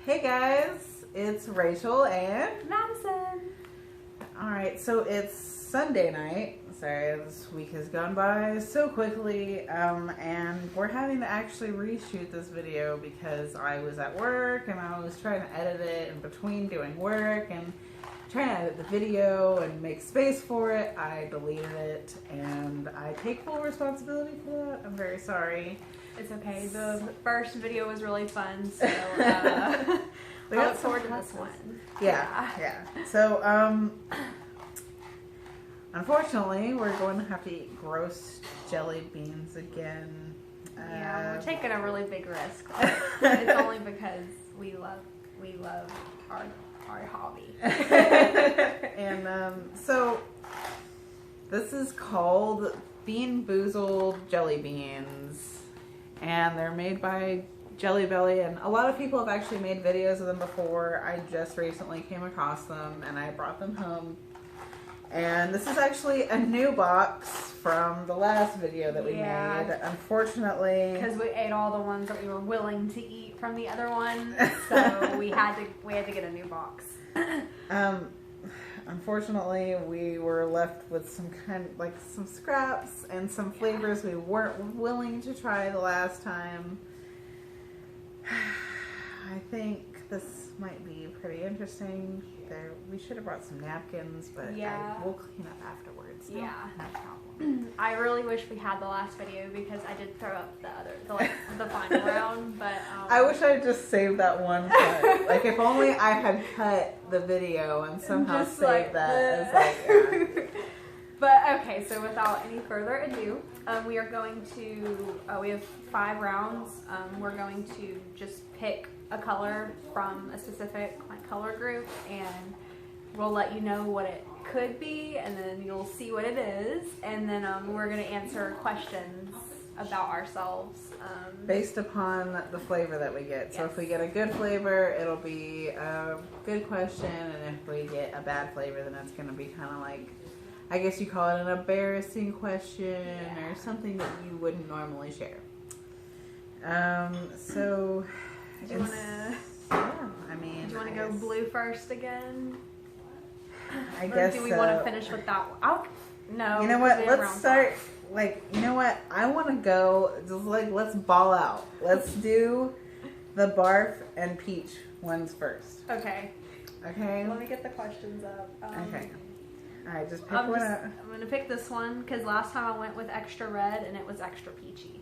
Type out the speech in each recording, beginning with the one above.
Hey guys, it's Rachel and Madison. Alright, so it's Sunday night. Sorry, this week has gone by so quickly, and we're having to actually reshoot this video because I was at work and I was trying to edit it in between doing work and trying to edit the video and make space for it. I deleted it and I take full responsibility for that. I'm very sorry. It's okay. The first video was really fun, so I look forward to this one. Yeah. So, unfortunately, we're going to have to eat gross jelly beans again. Yeah, we're taking a really big risk. It's only because we love our hobby. And so this is called Bean Boozled jelly beans. And they're made by Jelly Belly, and a lot of people have actually made videos of them before. I just recently came across them and I brought them home. And this is actually a new box from the last video that we made. Unfortunately, because we ate all the ones that we were willing to eat from the other one, so we had to get a new box. Unfortunately, we were left with some some scraps and some flavors we weren't willing to try the last time. I think this might be pretty interesting. We should have brought some napkins, but we'll clean up afterwards. No problem. I really wish we had the last video because I did throw up the final round, but I wish I had just saved that one cut. Like if only I had cut the video and somehow just saved that. As But okay, so without any further ado, we are going to. We have 5 rounds. We're going to just pick a color from a specific color group, and we'll let you know what it could be, and then you'll see what it is, and then we're going to answer questions about ourselves based upon the flavor that we get. So if we get a good flavor, it'll be a good question, and if we get a bad flavor, then it's going to be kind of like, I guess you call it an embarrassing question or something that you wouldn't normally share. So do you want to? Yeah, I mean, do you want to go blue first again? I guess. Do we want to finish with that one? No. You know what? Let's start. You know what? I want to go. Just let's ball out. Let's do the barf and peach ones first. Okay. Okay. Let me get the questions up. Okay. All right, just pick one up. I'm gonna pick this one because last time I went with extra red and it was extra peachy.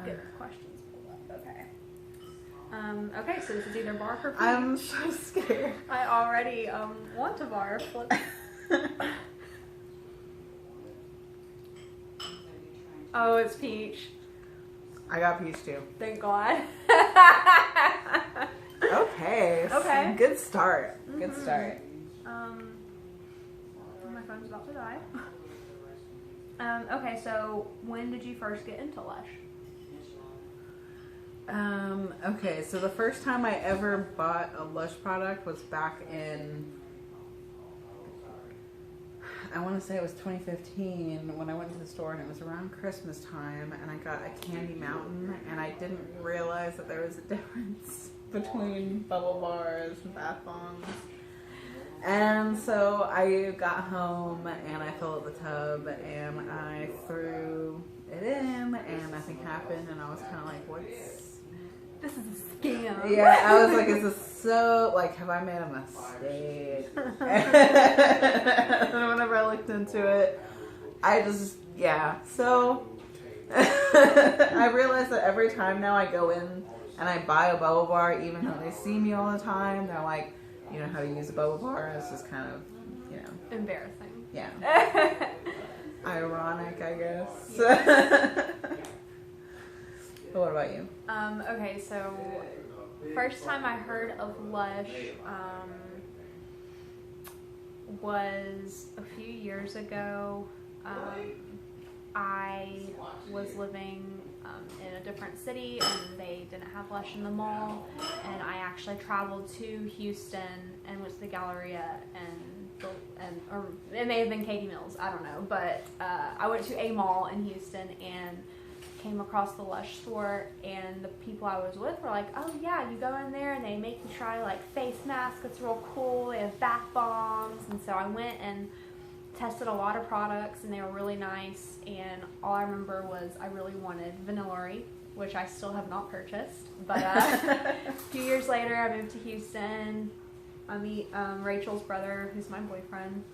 Get the questions pulled up. Okay. Okay, so this is either barf or peach. I'm so scared. I already want to barf. Oh, it's peach. I got peach too. Thank God. Okay. Okay. Good start. Good start. My phone's about to die. Okay, so when did you first get into Lush? Okay, so the first time I ever bought a Lush product was back in, I want to say it was 2015 when I went to the store, and it was around Christmas time, and I got a Candy Mountain, and I didn't realize that there was a difference between bubble bars and bath bombs. And so I got home and I filled up the tub and I threw it in, and nothing happened, and I was kind of like, this is a scam. Yeah, I was like, is this so, have I made a mistake? And whenever I looked into it, so I realized that every time now I go in and I buy a bubble bar, even though they see me all the time, they're like, you know how to use a bubble bar? It's just kind of, embarrassing. Yeah. Ironic, I guess. Yeah. But what about you? Okay, so first time I heard of Lush was a few years ago. I was living in a different city, and they didn't have Lush in the mall, and I actually traveled to Houston and went to the Galleria, or it may have been Katie Mills, I don't know, but I went to a mall in Houston and came across the Lush store, and the people I was with were like, oh yeah, you go in there and they make you try like face masks. It's real cool. They have bath bombs. And so I went and tested a lot of products, and they were really nice. And all I remember was I really wanted Vanillary, which I still have not purchased. But a few years later, I moved to Houston. I meet Rachel's brother, who's my boyfriend,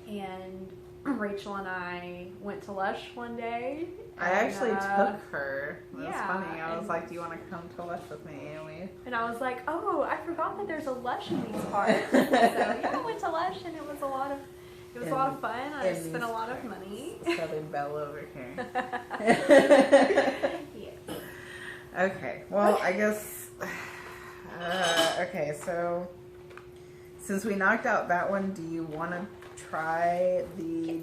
and Rachel and I went to Lush one day. I actually took her. It was yeah, funny. I was like, do you want to come to Lush with me? And I was like, oh, I forgot that there's a Lush in these parts. So yeah, I went to Lush, and it was a lot of fun. I spent a lot of money. Southern Belle over here. Yes. Okay, well, I guess, okay, so since we knocked out that one, do you want to try the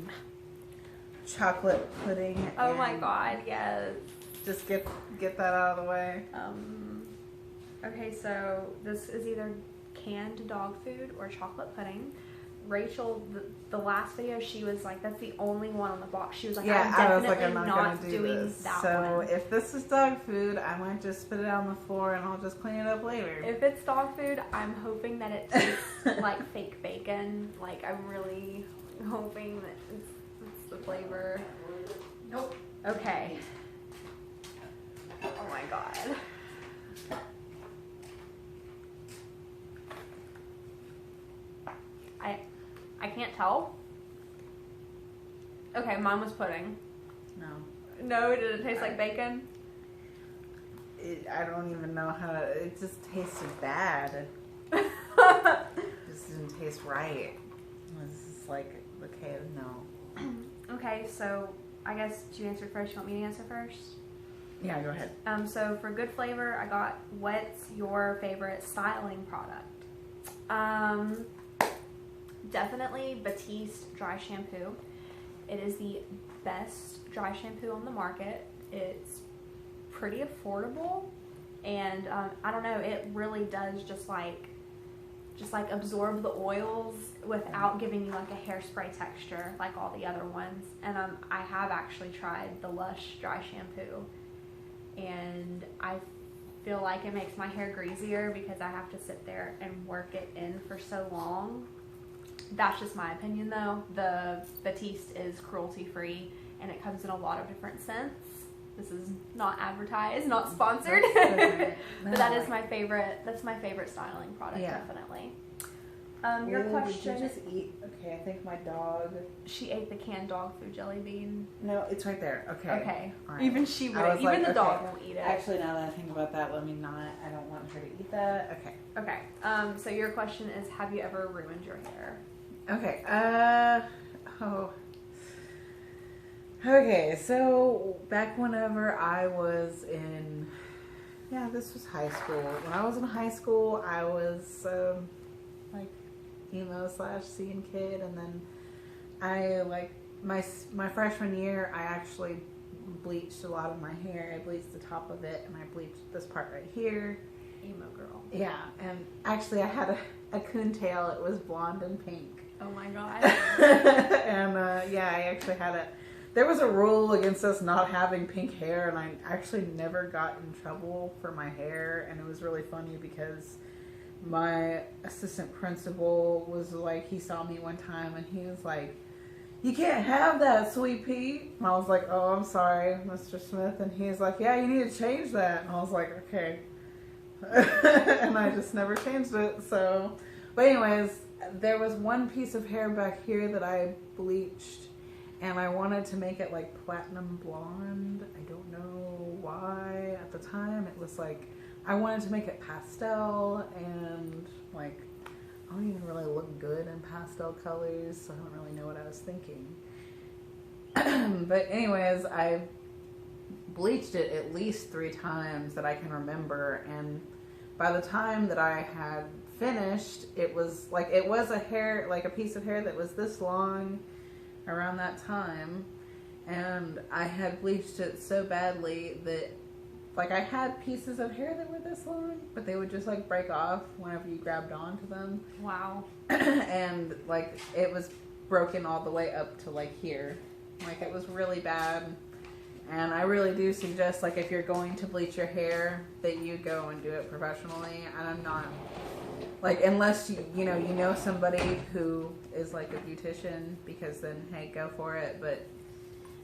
chocolate pudding? Oh my god, yes. Just get that out of the way. Okay, so this is either canned dog food or chocolate pudding. Rachel, the last video, she was like, that's the only one on the box. She was like, yeah, I'm I was like, definitely I'm not not gonna do doing this. that So one. if this is dog food, I might just spit it on the floor and I'll just clean it up later. If it's dog food, I'm hoping that it tastes like fake bacon. Like, I'm really hoping that it's the flavor. Nope. Okay. Oh my god. I can't tell. Okay, mine was pudding. No. No, did it taste like bacon? I don't even know how to, it just tasted bad. It just didn't taste right. It was just like, okay, no. Okay, so I guess you answered first. You want me to answer first? Yeah, go ahead. So for good flavor, I got what's your favorite styling product? Definitely Batiste dry shampoo. It is the best dry shampoo on the market. It's pretty affordable, and I don't know, it really does just like absorb the oils without giving you like a hairspray texture like all the other ones. And I have actually tried the Lush dry shampoo, and I feel like it makes my hair greasier because I have to sit there and work it in for so long. That's just my opinion though. The Batiste is cruelty free, and it comes in a lot of different scents. This is not advertised, not sponsored. But that is my favorite. That's my favorite styling product, definitely. Your question. Did you just eat? Okay, I think my dog. She ate the canned dog food jelly bean. No, it's right there. Okay. Okay. Right. Even she would. Even like, the dog won't eat it. Actually, now that I think about that, let me not. I don't want her to eat that. Okay. Okay. So your question is, have you ever ruined your hair? Okay. Okay, so back whenever I was in, this was high school. When I was in high school, I was like emo / scene kid, and then I like my freshman year, I actually bleached a lot of my hair. I bleached the top of it, and I bleached this part right here. Emo girl. Yeah, and actually I had a coon tail. It was blonde and pink. Oh my god. And I actually had there was a rule against us not having pink hair, and I actually never got in trouble for my hair. And it was really funny because my assistant principal was like, he saw me one time and he was like, "You can't have that, Sweet Pea." And I was like, "Oh, I'm sorry, Mr. Smith." And he's like, "Yeah, you need to change that." And I was like, "Okay." And I just never changed it. So, but anyways, there was one piece of hair back here that I bleached, and I wanted to make it like platinum blonde. I don't know why at the time. It was like, I wanted to make it pastel, and like, I don't even really look good in pastel colors, so I don't really know what I was thinking. But anyways, I bleached it at least 3 times that I can remember, and by the time that I had finished, it was a piece of hair that was this long around that time, and I had bleached it so badly that like I had pieces of hair that were this long, but they would just like break off whenever you grabbed onto them. Wow. And like it was broken all the way up to like here. Like it was really bad. And I really do suggest, like, if you're going to bleach your hair, that you go and do it professionally. And I'm not, like, unless you know somebody who is like a beautician, because then hey, go for it. But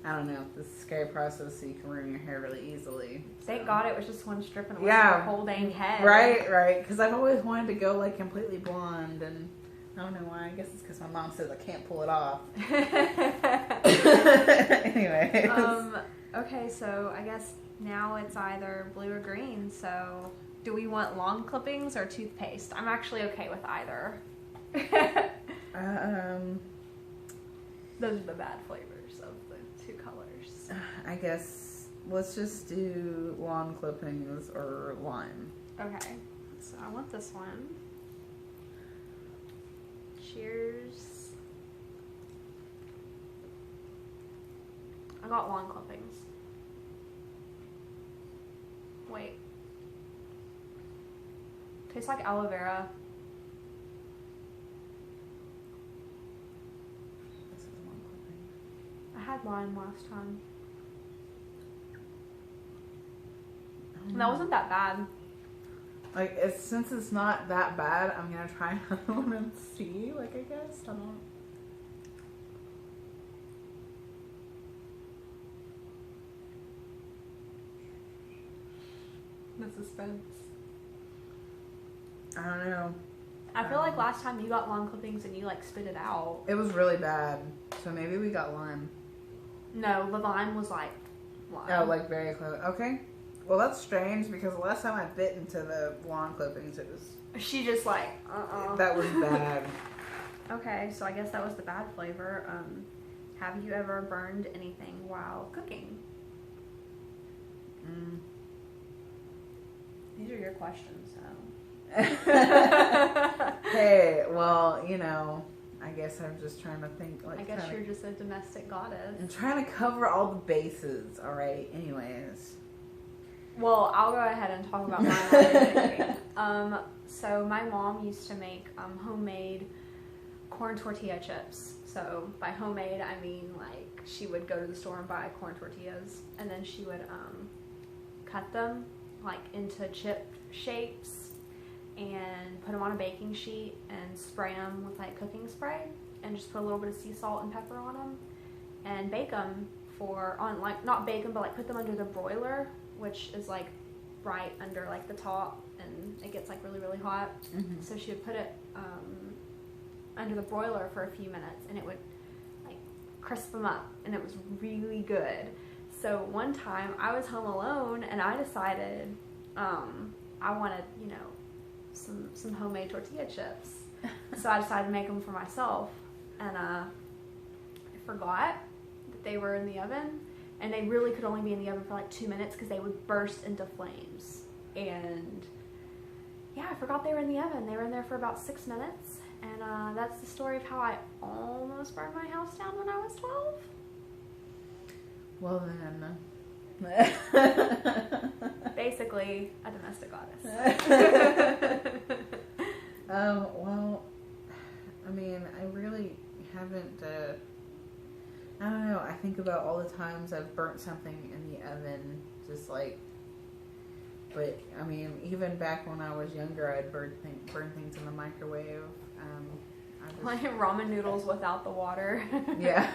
I don't know, this is a scary process, so you can ruin your hair really easily. Thank God it was just one strip and it Yeah. wasn't your whole dang head. Right. Because I've always wanted to go like completely blonde, and I don't know why. I guess it's because my mom says I can't pull it off. Anyways. Okay, so I guess now it's either blue or green. So do we want long clippings or toothpaste? I'm actually okay with either. Those are the bad flavors of the two colors. I guess let's just do lawn clippings or lime. Okay, so I want this one. Cheers. I got lawn clippings. Wait. Tastes like aloe vera. This is lawn clipping. I had lime last time. And that wasn't that bad. Like, since it's not that bad, I'm gonna try another one and see. Like, I guess I don't. The suspense. I don't know. I feel like last time you got lawn clippings and you like spit it out. It was really bad, so maybe we got lime. No, the lime was like lime. Oh, like very close. Okay. Well, that's strange because the last time I bit into the lawn clippings, it was. She just like, That was bad. Okay, so I guess that was the bad flavor. Have you ever burned anything while cooking? These are your questions, so. Hey, well, I guess I'm just trying to think. Like, I guess you're just a domestic goddess. I'm trying to cover all the bases. All right. Anyways. Well, I'll go ahead and talk about my cooking. So my mom used to make homemade corn tortilla chips. So by homemade, I mean like she would go to the store and buy corn tortillas, and then she would cut them like into chip shapes and put them on a baking sheet and spray them with like cooking spray, and just put a little bit of sea salt and pepper on them and bake them not bake them, but like put them under the broiler, which is like right under like the top, and it gets like really, really hot. Mm-hmm. So she would put it under the broiler for a few minutes, and it would like crisp them up, and it was really good. So one time I was home alone, and I decided I wanted, some homemade tortilla chips. So I decided to make them for myself, and I forgot that they were in the oven. And they really could only be in the oven for like 2 minutes because they would burst into flames. And yeah, I forgot they were in the oven. They were in there for about 6 minutes. And that's the story of how I almost burned my house down when I was 12. Well then. Basically, a domestic goddess. Well, I mean, I really haven't. I don't know. I think about all the times I've burnt something in the oven, just like. But I mean, even back when I was younger, I'd burn things in the microwave. Like ramen noodles without the water. Yeah,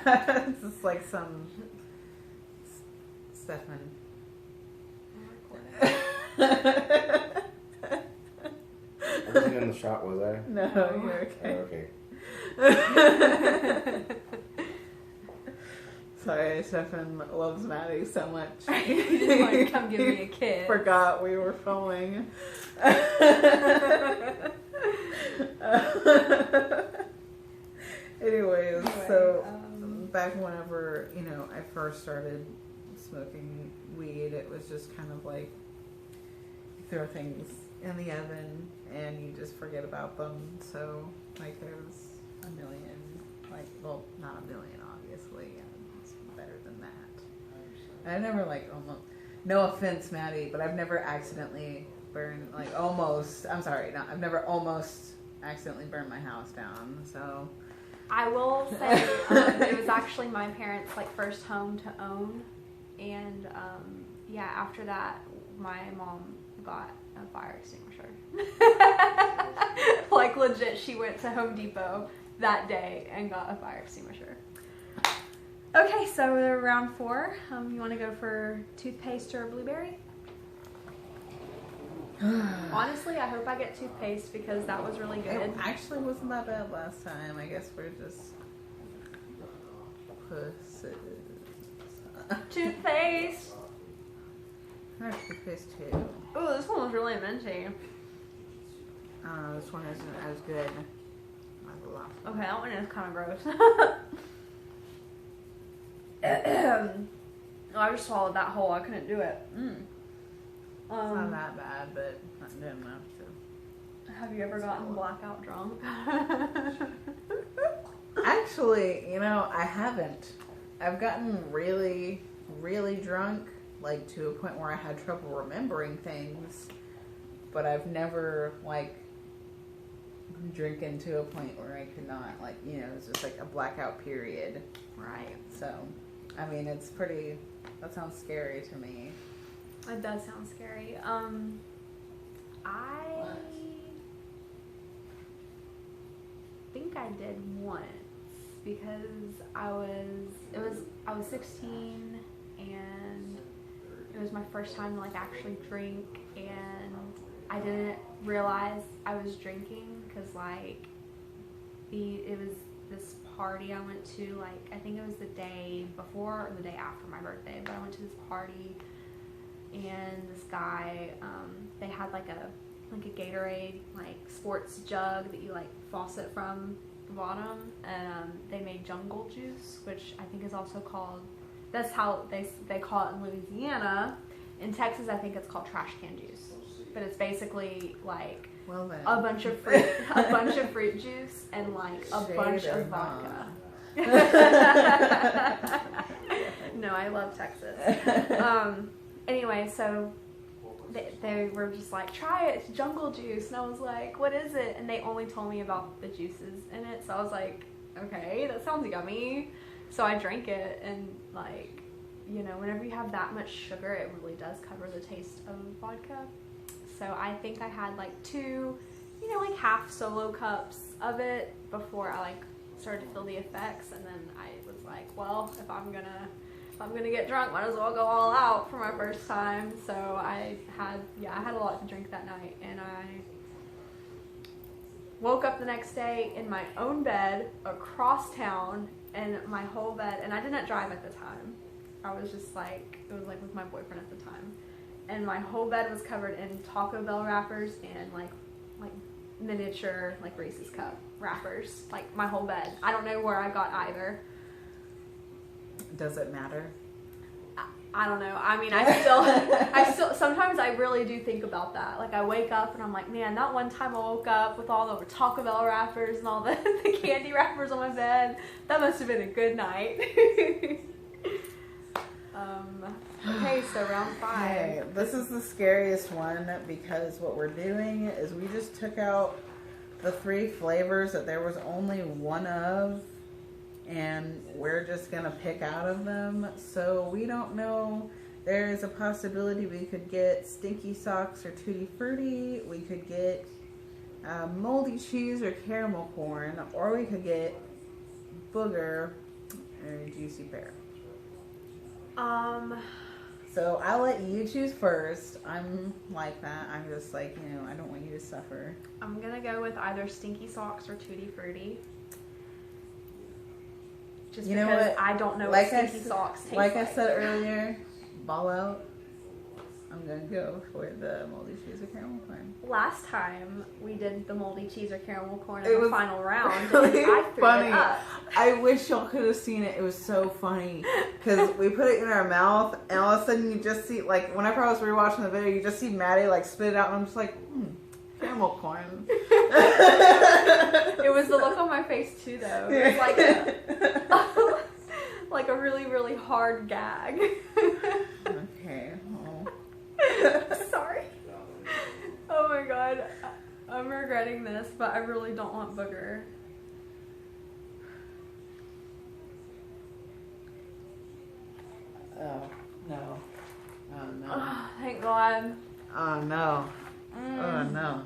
it's just like some Stefan. I wasn't in the shot, was I? No, you're okay. Oh, okay. Sorry, Stefan loves Maddie so much. He just wanted to come give me a kiss. Forgot we were filming. Anyways, so back whenever, I first started smoking weed, it was just kind of like you throw things in the oven and you just forget about them. So, like, there's a million, like, well, not a million, obviously. It's better than that. I never, like, almost, no offense, Maddie, but I've never accidentally burned, like, I've never almost accidentally burned my house down, so. I will say, it was actually my parents' like first home to own, And yeah, after that, my mom got a fire extinguisher. Like legit, she went to Home Depot that day and got a fire extinguisher. Okay, so we're round 4. You want to go for toothpaste or blueberry? Honestly, I hope I get toothpaste because that was really good. It actually wasn't that bad last time. I guess we're just pussies. Toothpaste. I have toothpaste too. Oh, this one was really minty. This one isn't as good as the last one. Okay, that one is kind of gross. Oh, I just swallowed that whole. I couldn't do it. It's not that bad, but not good enough to. Have you ever gotten blackout drunk? Actually, I haven't. I've gotten really, really drunk, like to a point where I had trouble remembering things, but I've never drinking to a point where I could not, it's just like a blackout period. Right. So, I mean, it's pretty. That sounds scary to me. It does sound scary. I think I did once because I was 16 and it was my first time to actually drink, and I didn't realize I was drinking because it was this party I went to, I think it was the day before or the day after my birthday, but I went to this party and this guy, they had a Gatorade sports jug that you faucet from the bottom, and they made jungle juice, which I think is also called, that's how they call it in Louisiana. In Texas, I think it's called trash can juice, but it's basically a bunch of fruit juice and a bunch of vodka. No, I love Texas. Anyway, so they were just try it, it's jungle juice. And I was like, what is it? And they only told me about the juices in it. So I was like, okay, that sounds yummy. So I drank it, and whenever you have that much sugar, it really does cover the taste of vodka. So I think I had 2, half solo cups of it before I started to feel the effects. And then I was like, well, if I'm gonna get drunk, might as well go all out for my first time. So I had a lot to drink that night, and I woke up the next day in my own bed across town, and my whole bed, and I didn't drive at the time. I was just it was with my boyfriend at the time, and my whole bed was covered in Taco Bell wrappers and miniature Reese's cup wrappers. My whole bed. I don't know where I got either. Does it matter? I don't know. I mean, I still, sometimes I really do think about that. I wake up and I'm like, man, that one time I woke up with all the Taco Bell wrappers and all the candy wrappers on my bed. That must have been a good night. Okay, so round 5. Okay, this is the scariest one because what we're doing is we just took out the 3 flavors that there was only one of, and we're just gonna pick out of them. So we don't know. There is a possibility we could get Stinky Socks or Tutti Frutti. We could get moldy cheese or caramel corn, or we could get booger or juicy pear. So I'll let you choose first. I'm like that. I'm just I don't want you to suffer. I'm gonna go with either Stinky Socks or Tutti Frutti. Just you know because what? I don't know what Stinky Socks taste like. I said earlier, ball out. I'm gonna go for the moldy cheese or caramel corn. Last time we did the moldy cheese or caramel corn It in the was final round, really and I threw funny. it up. I wish y'all could have seen it. It was so funny because we put it in our mouth, and all of a sudden you just see whenever I was rewatching the video, you just see Maddie spit it out, and I'm just like, caramel corn. It was the look on my face too, though. It was like a really, really hard gag. Okay. Sorry. Oh my god. I'm regretting this, but I really don't want booger. Oh, no. god. Oh no. Oh no.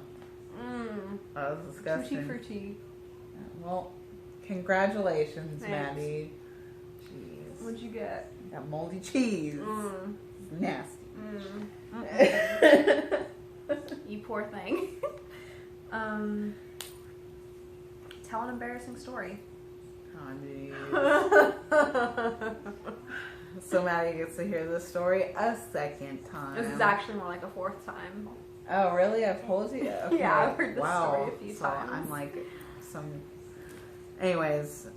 Mmm. That was disgusting. Tutti frutti. Well, congratulations, Thanks. Maddie. Jeez. What'd you get? Got moldy cheese. Mmm. Nasty. Mmm. You poor thing. Tell an embarrassing story. Oh, jeez. So Maddie gets to hear this story a second time. This is actually more like a fourth time. Oh, really? I've told you? Okay. Yeah, I've heard this wow. story a few times. I'm like some... Anyways,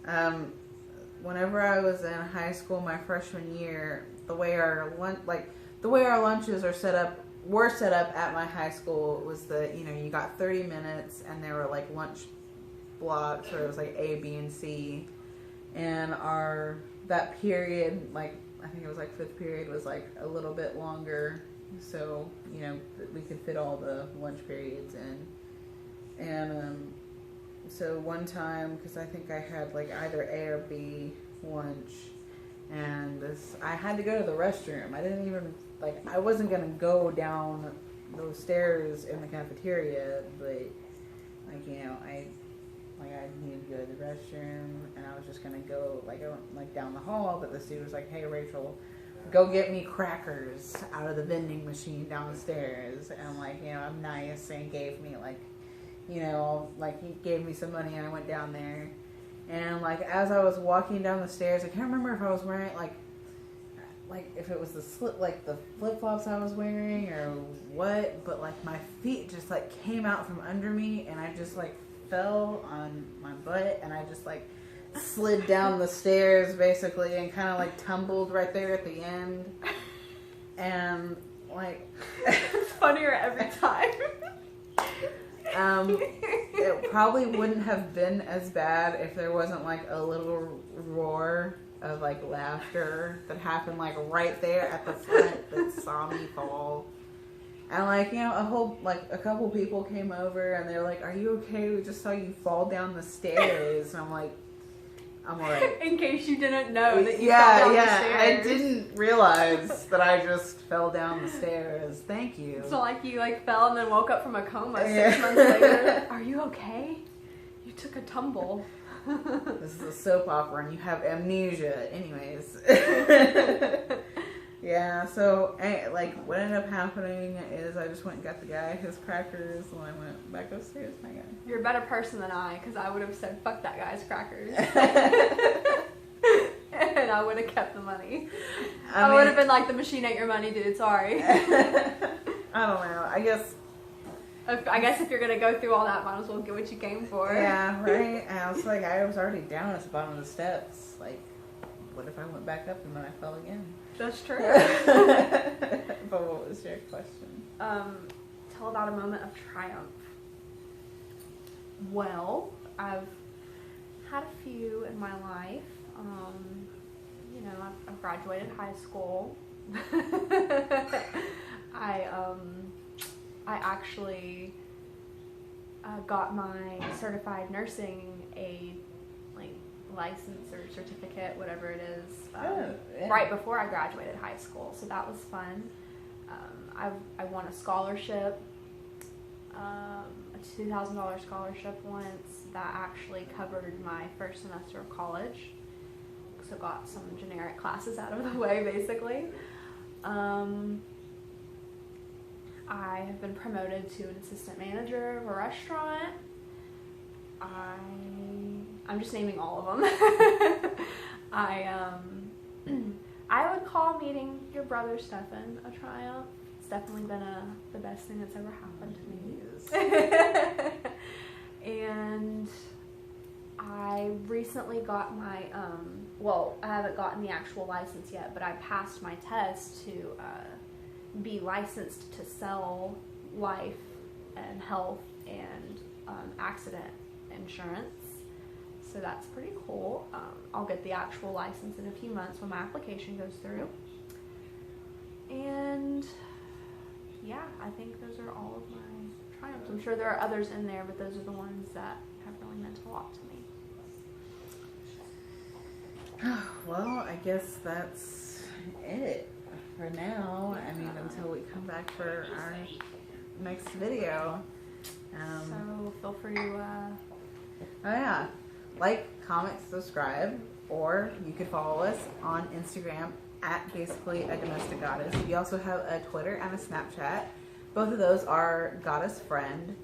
whenever I was in high school, my freshman year, the way our lunches were set up at my high school was you got 30 minutes and there were like lunch blocks, or it was like A, B, and C. And that period, like I think it was like 5th period, was like a little bit longer, so we could fit all the lunch periods in. And so one time, because I think I had like either A or B lunch, and I had to go to the restroom. I didn't even I wasn't gonna go down those stairs in the cafeteria, but I needed to go to the restroom, and I was just gonna go down the hall. But this dude was like, "Hey, Rachel, go get me crackers out of the vending machine downstairs." And I'm like, I'm nice, and he gave me he gave me some money, and I went down there. And as I was walking down the stairs, I can't remember if I was wearing if it was the flip flops I was wearing or what, but my feet just came out from under me, and I just fell on my butt, and I just slid down the stairs basically, and kind of tumbled right there at the end, and It's funnier every time. It probably wouldn't have been as bad if there wasn't a little roar of laughter that happened right there at the front that saw me fall. And a couple people came over, and they're like, "Are you okay? We just saw you fall down the stairs." And I'm like, "I'm alright." In case you didn't know that you fell down the stairs. I didn't realize that I just fell down the stairs. Thank you. It's not you fell and then woke up from a coma 6 months later. Are you okay? You took a tumble. This is a soap opera, and you have amnesia. Anyways. Yeah, so what ended up happening is I just went and got the guy his crackers when I went back upstairs. My God. You're a better person than I, because I would have said, "Fuck that guy's crackers." And I would have kept the money. I would have been like, "The machine ain't your money, dude. Sorry." I don't know. I guess if you're gonna go through all that, might as well get what you came for. Yeah, right. And I was I was already down at the bottom of the steps. What if I went back up and then I fell again? That's true. But what was your question? Tell about a moment of triumph. Well, I've had a few in my life. I've graduated high school. I actually got my certified nursing aid license or certificate, whatever it is, right before I graduated high school. So that was fun. I won a scholarship, a $2,000 scholarship once that actually covered my first semester of college. So got some generic classes out of the way, basically. I have been promoted to an assistant manager of a restaurant. I'm just naming all of them. I would call meeting your brother Stefan a triumph. It's definitely been the best thing that's ever happened to me. And I recently got my, I haven't gotten the actual license yet, but I passed my test to be licensed to sell life and health and accident insurance. So that's pretty cool. I'll get the actual license in a few months when my application goes through. And yeah, I think those are all of my triumphs. I'm sure there are others in there, but those are the ones that have really meant a lot to me. Well, I guess that's it. for now, I mean, until we come back for our next video. So feel free to. Oh yeah, like, comment, subscribe, or you could follow us on Instagram at basically a domestic goddess. We also have a Twitter and a Snapchat. Both of those are goddess friend.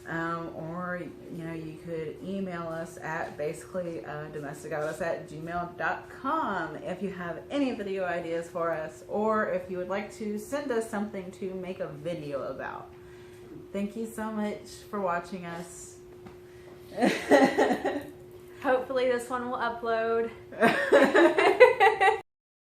Or you could email us at basically domesticgoddess@gmail.com if you have any video ideas for us, or if you would like to send us something to make a video about. Thank you so much for watching us. Hopefully this one will upload.